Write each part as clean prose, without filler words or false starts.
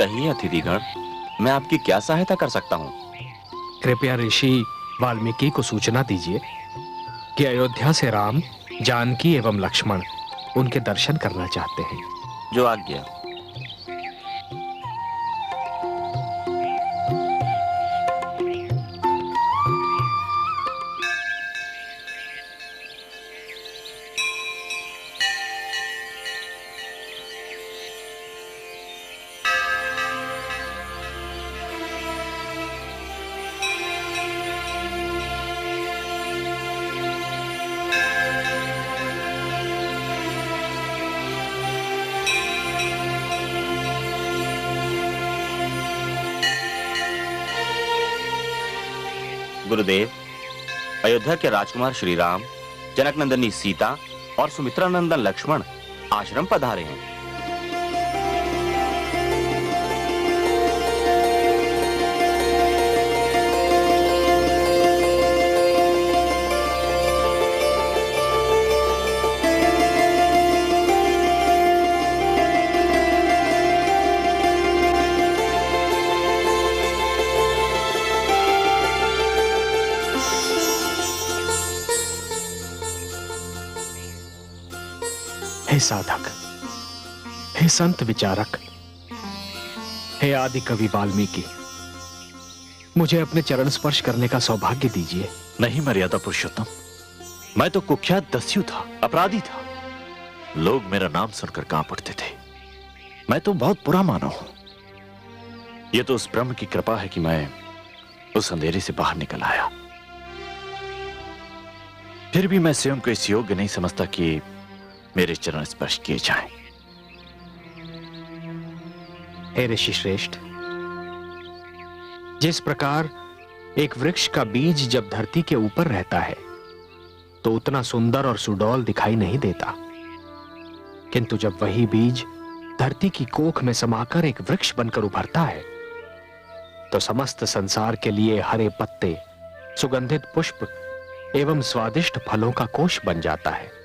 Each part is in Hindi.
कहिए अतिथिगण, मैं आपकी क्या सहायता कर सकता हूँ? कृपया ऋषि वाल्मीकि को सूचना दीजिए कि अयोध्या से राम, जानकी एवं लक्ष्मण उनके दर्शन करना चाहते हैं। जो आज्ञा। गुरुदेव, अयोध्या के राजकुमार श्री राम, जनक नंदनी सीता और सुमित्रा नंदन लक्ष्मण आश्रम पधारे हैं। हे साधक, हे संत विचारक, हे आदि कवि वाल्मीकि, मुझे अपने चरण स्पर्श करने का सौभाग्य दीजिए। नहीं मर्यादा पुरुषोत्तम, मैं तो कुख्यात दस्यु था, अपराधी था। लोग मेरा नाम सुनकर कांप उठते थे। मैं तो बहुत बुरा मानव हूं। यह तो उस ब्रह्म की कृपा है कि मैं उस अंधेरे से बाहर निकल आया। फिर भी मैं स्वयं को इस योग्य नहीं समझता कि मेरे चरण स्पर्श किए जाएं। हे ऋषि श्रेष्ठ, जिस प्रकार एक वृक्ष का बीज जब धरती के ऊपर रहता है तो उतना सुंदर और सुडौल दिखाई नहीं देता, किंतु जब वही बीज धरती की कोख में समाकर एक वृक्ष बनकर उभरता है तो समस्त संसार के लिए हरे पत्ते, सुगंधित पुष्प एवं स्वादिष्ट फलों का कोष बन जाता है।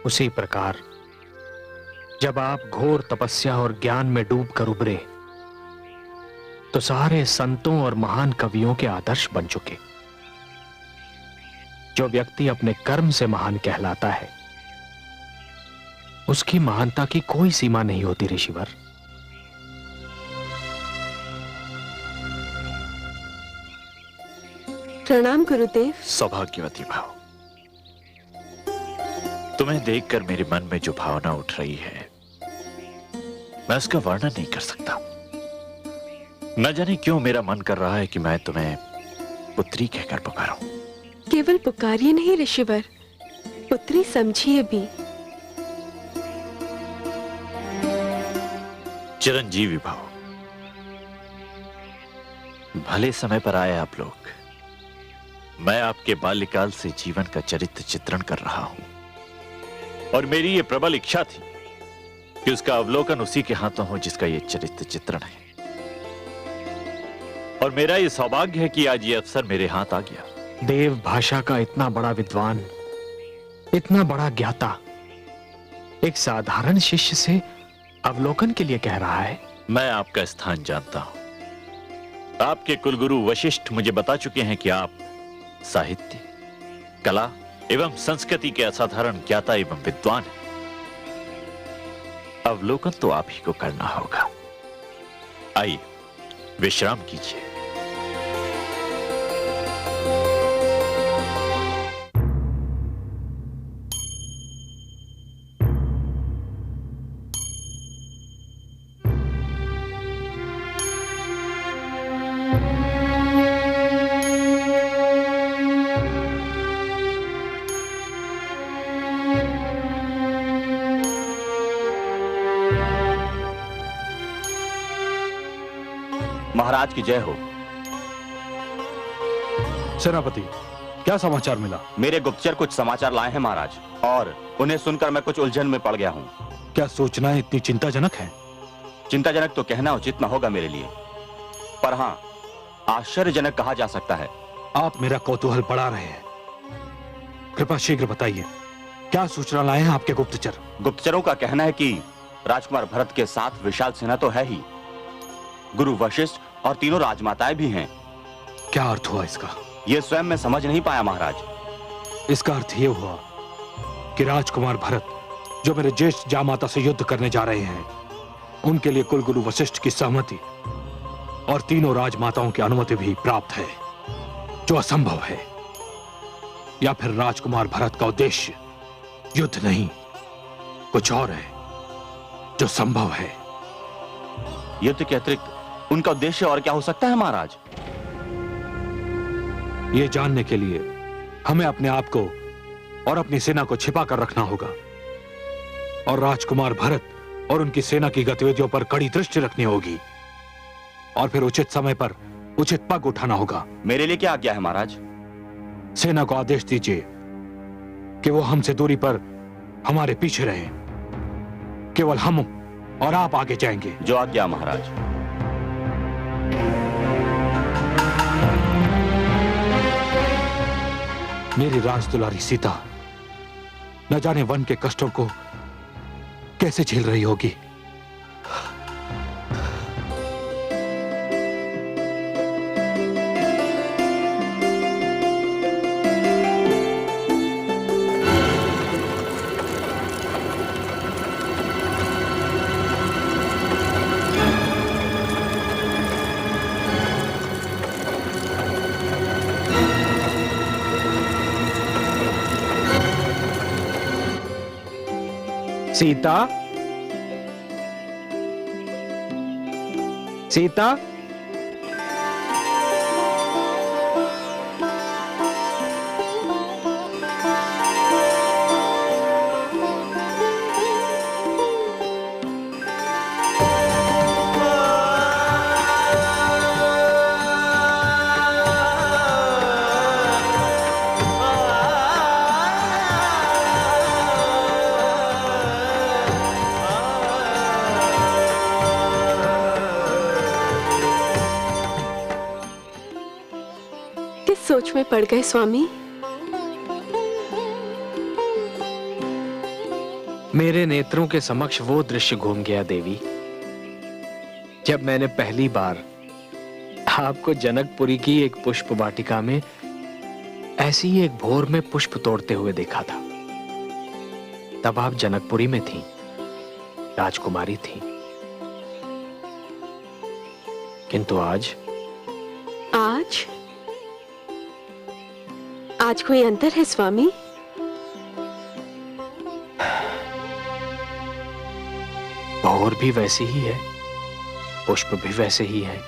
उसी प्रकार जब आप घोर तपस्या और ज्ञान में डूबकर उभरे तो सारे संतों और महान कवियों के आदर्श बन चुके। जो व्यक्ति अपने कर्म से महान कहलाता है उसकी महानता की कोई सीमा नहीं होती ऋषिवर। प्रणाम गुरुदेव। सौभाग्यवती भाव, तुम्हें देखकर मेरे मन में जो भावना उठ रही है मैं उसका वर्णन नहीं कर सकता। न जाने क्यों मेरा मन कर रहा है कि मैं तुम्हें पुत्री कहकर पुकारूं। केवल पुकारिए नहीं ऋषिवर, पुत्री समझिए भी। चिरंजीवी भाव, भले समय पर आए आप लोग। मैं आपके बाल्यकाल से जीवन का चरित्र चित्रण कर रहा हूं और मेरी यह प्रबल इच्छा थी कि उसका अवलोकन उसी के हाथों हो जिसका यह चरित्र चित्रण है। और मेरा यह सौभाग्य है कि आज यह अवसर मेरे हाथ आ गया। देव भाषा का इतना बड़ा विद्वान, इतना बड़ा ज्ञाता एक साधारण शिष्य से अवलोकन के लिए कह रहा है। मैं आपका स्थान जानता हूं। आपके कुलगुरु वशिष्ठ मुझे बता चुके हैं कि आप साहित्य, कला एवं संस्कृति के असाधारण ज्ञाता एवं विद्वान हैं। अवलोकन तो आप ही को करना होगा। आइए विश्राम कीजिए। महाराज की जय हो। सेनापति, क्या समाचार मिला? मेरे गुप्तचर कुछ समाचार लाए हैं महाराज, और उन्हें सुनकर मैं कुछ उलझन में पड़ गया हूँ। क्या सूचनाएं इतनी चिंताजनक हैं? चिंताजनक तो कहना उचित न होगा मेरे लिए, पर हाँ, आश्चर्यजनक कहा जा सकता है। आप मेरा कौतूहल बढ़ा रहे हैं। कृपया शीघ्र बताइए, क्या सूचना लाए हैं आपके गुप्तचर? गुप्तचरों का कहना है कि राजकुमार भरत के साथ विशाल सेना तो है ही, गुरु वशिष्ठ और तीनों राजमाताएं भी हैं। क्या अर्थ हुआ इसका? ये स्वयं मैं समझ नहीं पाया महाराज। इसका अर्थ ये हुआ कि राजकुमार भरत जो मेरे ज्येष्ठ जामाता से युद्ध करने जा रहे हैं, उनके लिए कुलगुरु वशिष्ठ की सहमति और तीनों राजमाताओं की अनुमति भी प्राप्त है, जो असंभव है। या फिर राजकुमार भरत का उद्देश्य युद्ध नहीं, कुछ और है जो संभव है। युद्ध के अतिरिक्त उनका उद्देश्य और क्या हो सकता है महाराज? यह जानने के लिए हमें अपने आप को और अपनी सेना को छिपा कर रखना होगा और राजकुमार भरत और उनकी सेना की गतिविधियों पर कड़ी दृष्टि रखनी होगी और फिर उचित समय पर उचित पग उठाना होगा। मेरे लिए क्या आज्ञा है महाराज? सेना को आदेश दीजिए कि वो हमसे दूरी पर हमारे पीछे रहें। केवल हम और आप आगे जाएंगे। जो आज्ञा महाराज। मेरी राजदुलारी सीता न जाने वन के कष्टों को कैसे झेल रही होगी। सीता, सीता, सोच में पड़ गए स्वामी। मेरे नेत्रों के समक्ष वो दृश्य घूम गया देवी, जब मैंने पहली बार आपको जनकपुरी की एक पुष्प वाटिका में ऐसी ही एक भोर में पुष्प तोड़ते हुए देखा था। तब आप जनकपुरी में थीं, राजकुमारी थीं। किंतु आज आज कोई अंतर है स्वामी? भौर भी वैसी ही है, पुष्प भी वैसे ही है,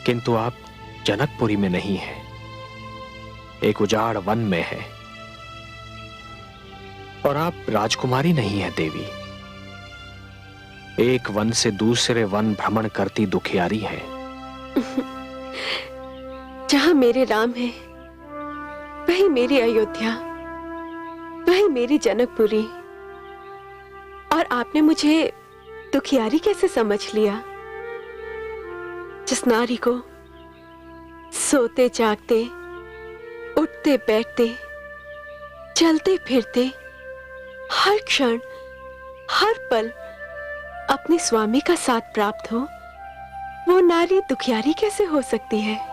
किंतु आप जनकपुरी में नहीं हैं, एक उजाड़ वन में है। और आप राजकुमारी नहीं है देवी, एक वन से दूसरे वन भ्रमण करती दुखियारी है। जहां मेरे राम है, वही मेरी अयोध्या, वही मेरी जनकपुरी। और आपने मुझे दुखियारी कैसे समझ लिया? जिस नारी को सोते जागते, उठते बैठते, चलते फिरते, हर क्षण हर पल अपने स्वामी का साथ प्राप्त हो, वो नारी दुखियारी कैसे हो सकती है?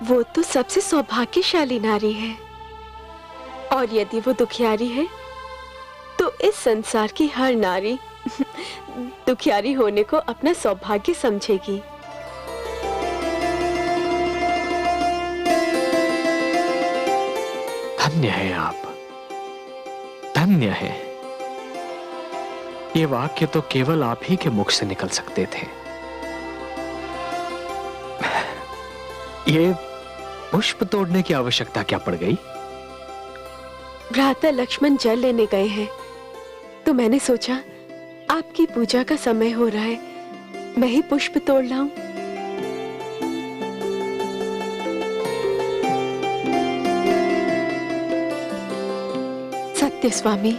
वो तो सबसे सौभाग्यशाली नारी है। और यदि वो दुखियारी है, तो इस संसार की हर नारी दुखियारी होने को अपना सौभाग्य समझेगी। धन्य है आप, धन्य है। ये वाक्य तो केवल आप ही के मुख से निकल सकते थे। ये पुष्प तोड़ने की आवश्यकता क्या पड़ गई? भ्राता लक्ष्मण जल लेने गए हैं, तो मैंने सोचा आपकी पूजा का समय हो रहा है, मैं ही पुष्प तोड़ लाऊं। सत्य स्वामी,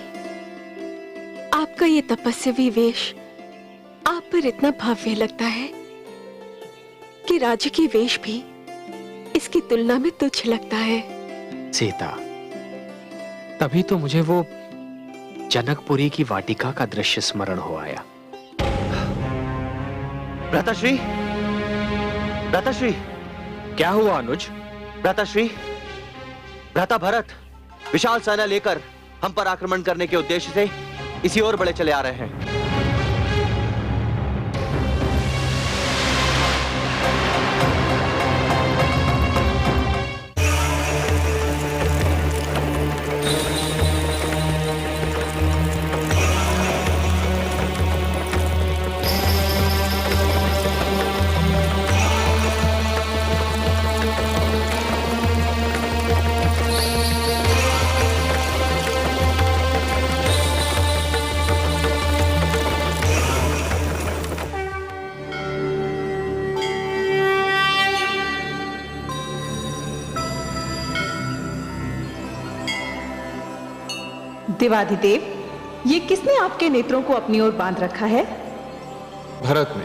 आपका ये तपस्वी वेश आप पर इतना भव्य लगता है कि राजकीय वेश भी इसकी तुलना में तुच्छ लगता है। सीता, तभी तो मुझे वो जनकपुरी की वाटिका का दृश्य स्मरण हो आया। भ्राताश्री, भ्राताश्री, क्या हुआ अनुज? भ्राताश्री, भ्राता भरत विशाल सेना लेकर हम पर आक्रमण करने के उद्देश्य से इसी ओर बढ़े चले आ रहे हैं। देवाधिदेव, ये किसने आपके नेत्रों को अपनी ओर बांध रखा है? भरत ने।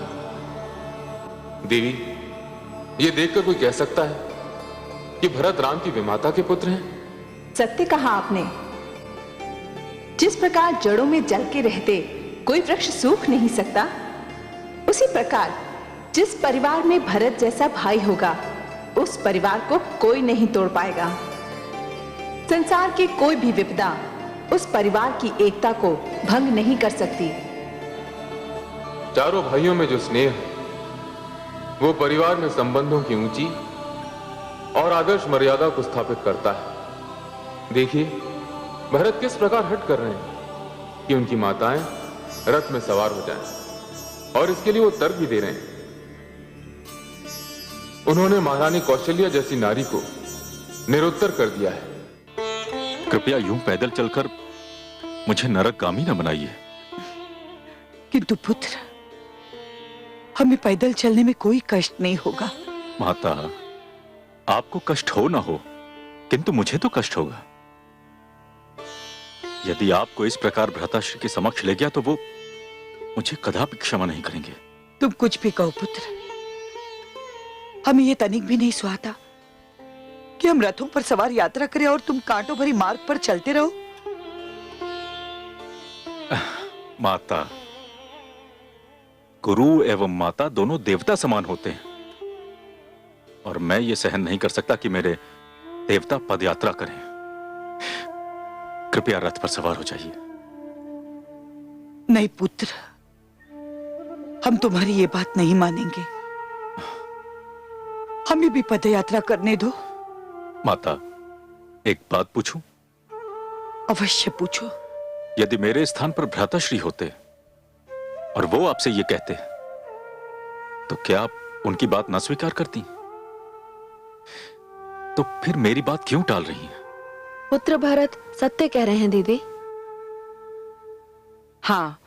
देवी, ये देखकर कोई कह सकता है कि भरत राम की विमाता के पुत्र हैं? सत्य कहा आपने। जिस प्रकार जड़ों में जल के रहते कोई वृक्ष सूख नहीं सकता, उसी प्रकार जिस परिवार में भरत जैसा भाई होगा, उस परिवार को कोई नहीं तोड़ पाएगा। संसार की कोई भी विपदा उस परिवार की एकता को भंग नहीं कर सकती। चारों भाइयों में जो स्नेह है, वो परिवार में संबंधों की ऊंची और आदर्श मर्यादा को स्थापित करता है। देखिए, भरत किस प्रकार हट कर रहे हैं कि उनकी माताएं रथ में सवार हो जाएं, और इसके लिए वो तर्क भी दे रहे हैं। उन्होंने महारानी कौशल्या जैसी नारी को निरुत्तर कर दिया है। कृपया यूं पैदल चलकर मुझे नरकगामी न बनाइए। किंतु पुत्र, हमें पैदल चलने में कोई कष्ट नहीं होगा। माता, आपको कष्ट हो ना हो, किंतु मुझे तो कष्ट होगा। यदि आपको इस प्रकार भ्राताश्री के समक्ष ले गया तो वो मुझे कदापि क्षमा नहीं करेंगे। तुम कुछ भी कहो पुत्र, हमें ये तनिक भी नहीं सुहाता कि हम रथों पर सवार यात्रा करें और तुम कांटों भरी मार्ग पर चलते रहो। माता, गुरु एवं माता दोनों देवता समान होते हैं, और मैं ये सहन नहीं कर सकता कि मेरे देवता पदयात्रा करें। कृपया रथ पर सवार हो जाइए। नहीं पुत्र, हम तुम्हारी ये बात नहीं मानेंगे। हमें भी पदयात्रा करने दो। माता, एक बात पूछूं? अवश्य पूछो। यदि मेरे स्थान पर भ्राताश्री होते और वो आपसे ये कहते, तो क्या आप उनकी बात ना स्वीकार करती? तो फिर मेरी बात क्यों टाल रही हैं? पुत्र भरत सत्य कह रहे हैं दीदी। हाँ,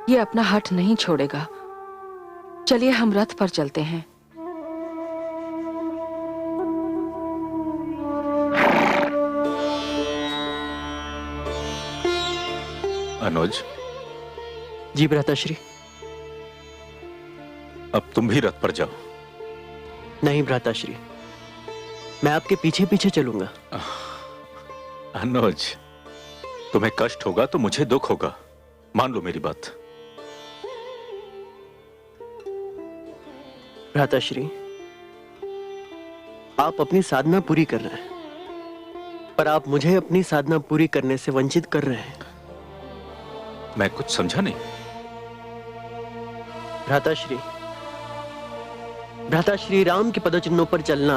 ये अपना हठ नहीं छोड़ेगा। चलिए हम रथ पर चलते हैं। अनुज। जी भ्राताश्री। अब तुम भी रथ पर जाओ। नहीं भ्राताश्री, मैं आपके पीछे पीछे चलूंगा। अनुज, तुम्हें कष्ट होगा तो मुझे दुख होगा, मान लो मेरी बात। भ्राताश्री, आप अपनी साधना पूरी कर रहे हैं, पर आप मुझे अपनी साधना पूरी करने से वंचित कर रहे हैं। मैं कुछ समझा नहीं। भ्राताश्री, भ्राताश्री राम के पदचिन्हों पर चलना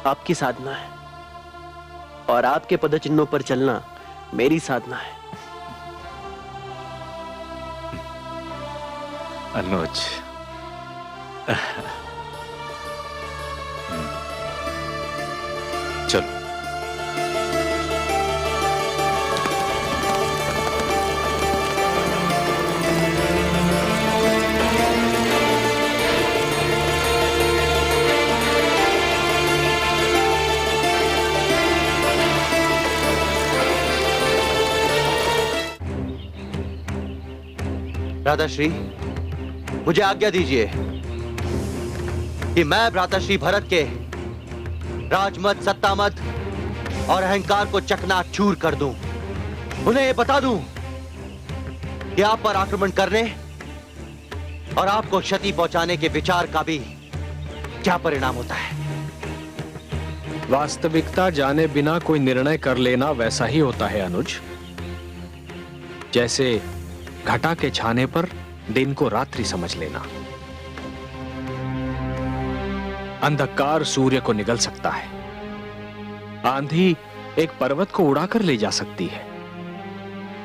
आपकी साधना है, और आपके पदचिन्हों पर चलना मेरी साधना है। अनुज, चलो। भ्राताश्री, मुझे आज्ञा दीजिए कि मैं भ्राताश्री भरत के राजमत, सत्तामत और अहंकार को चकनाचूर कर दूं। उन्हें ये बता दूं कि आप पर आक्रमण करने और आपको क्षति पहुंचाने के विचार का भी क्या परिणाम होता है? वास्तविकता जाने बिना कोई निर्णय कर लेना वैसा ही होता है अनुज, जैसे घटा के छाने पर दिन को रात्रि समझ लेना। अंधकार सूर्य को निगल सकता है, आंधी एक पर्वत को उड़ाकर ले जा सकती है,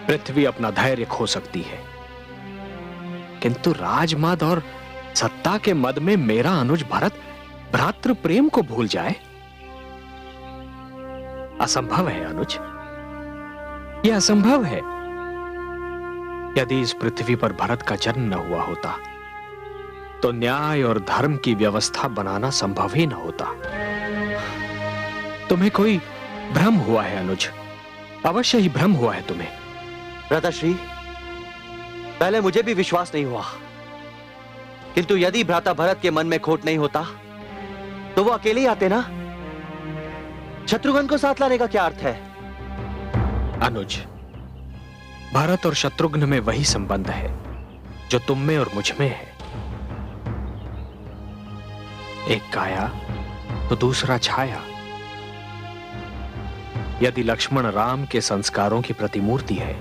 पृथ्वी अपना धैर्य खो सकती है, किंतु राजमद और सत्ता के मद में मेरा अनुज भरत भ्रातृ प्रेम को भूल जाए, असंभव है अनुज, यह असंभव है। यदि इस पृथ्वी पर भरत का जन्म न हुआ होता तो न्याय और धर्म की व्यवस्था बनाना संभव ही न होता। तुम्हें कोई भ्रम हुआ है अनुज, अवश्य ही भ्रम हुआ है तुम्हें। भ्राताश्री, पहले मुझे भी विश्वास नहीं हुआ, किंतु यदि भ्राता भरत के मन में खोट नहीं होता तो वो अकेले ही आते ना। शत्रुघ्न को साथ लाने का क्या अर्थ है? अनुज, भरत और शत्रुघ्न में वही संबंध है जो तुम में और मुझ में है। एक काया तो दूसरा छाया। यदि लक्ष्मण राम के संस्कारों की प्रतिमूर्ति है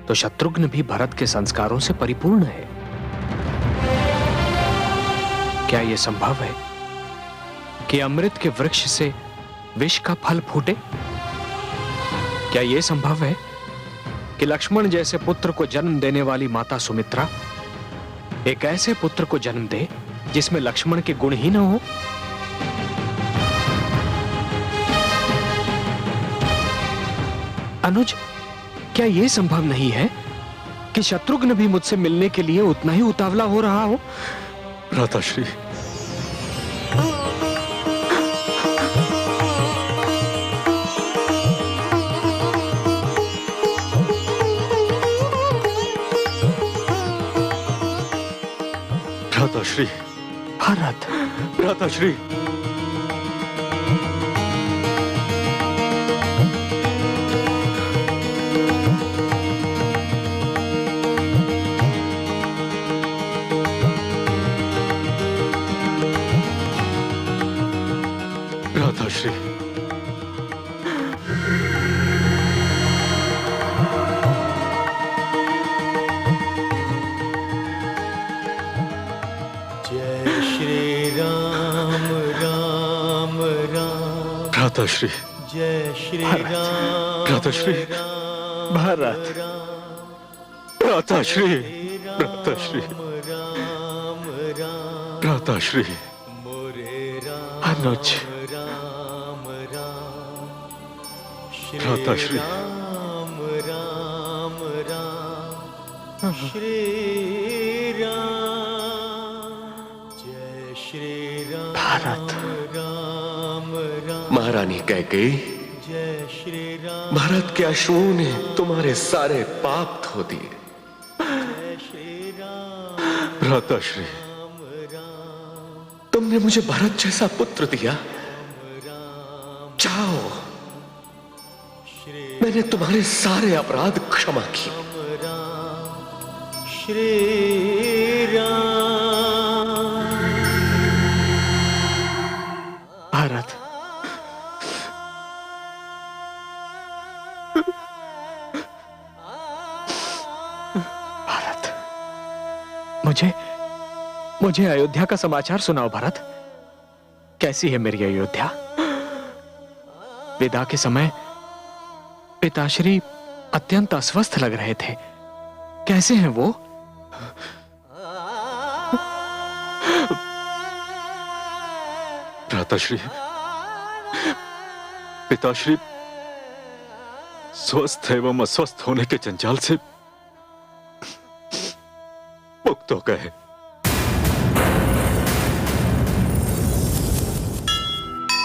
तो शत्रुघ्न भी भरत के संस्कारों से परिपूर्ण है। क्या यह संभव है कि अमृत के वृक्ष से विष का फल फूटे? क्या यह संभव है कि लक्ष्मण जैसे पुत्र को जन्म देने वाली माता सुमित्रा एक ऐसे पुत्र को जन्म दे जिसमें लक्ष्मण के गुण ही न हो? अनुज, क्या यह संभव नहीं है कि शत्रुघ्न भी मुझसे मिलने के लिए उतना ही उतावला हो रहा हो? भ्राताश्री, भ्राताश्री, भरत, भ्राताश्री, भ्राताश्री, भ्राताश्री, जय श्री राम, भ्राताश्री, भरत, भ्राताश्री, भ्राताश्री, भ्राताश्री, अनुज, भ्राताश्री, भारत, महारानी कैकेयी, भरत के अश्रुओं ने तुम्हारे सारे पाप धो दिए। भ्राताश्री, तुमने मुझे भरत जैसा पुत्र दिया। जाओ, मैंने तुम्हारे सारे अपराध क्षमा किए। भारत, भारत, मुझे अयोध्या का समाचार सुनाओ भरत। कैसी है मेरी अयोध्या? विदा के समय पिताश्री अत्यंत अस्वस्थ लग रहे थे, कैसे हैं वो? भ्राताश्री, पिताश्री स्वस्थ एवं अस्वस्थ होने के जंजाल से मुक्त हो गए।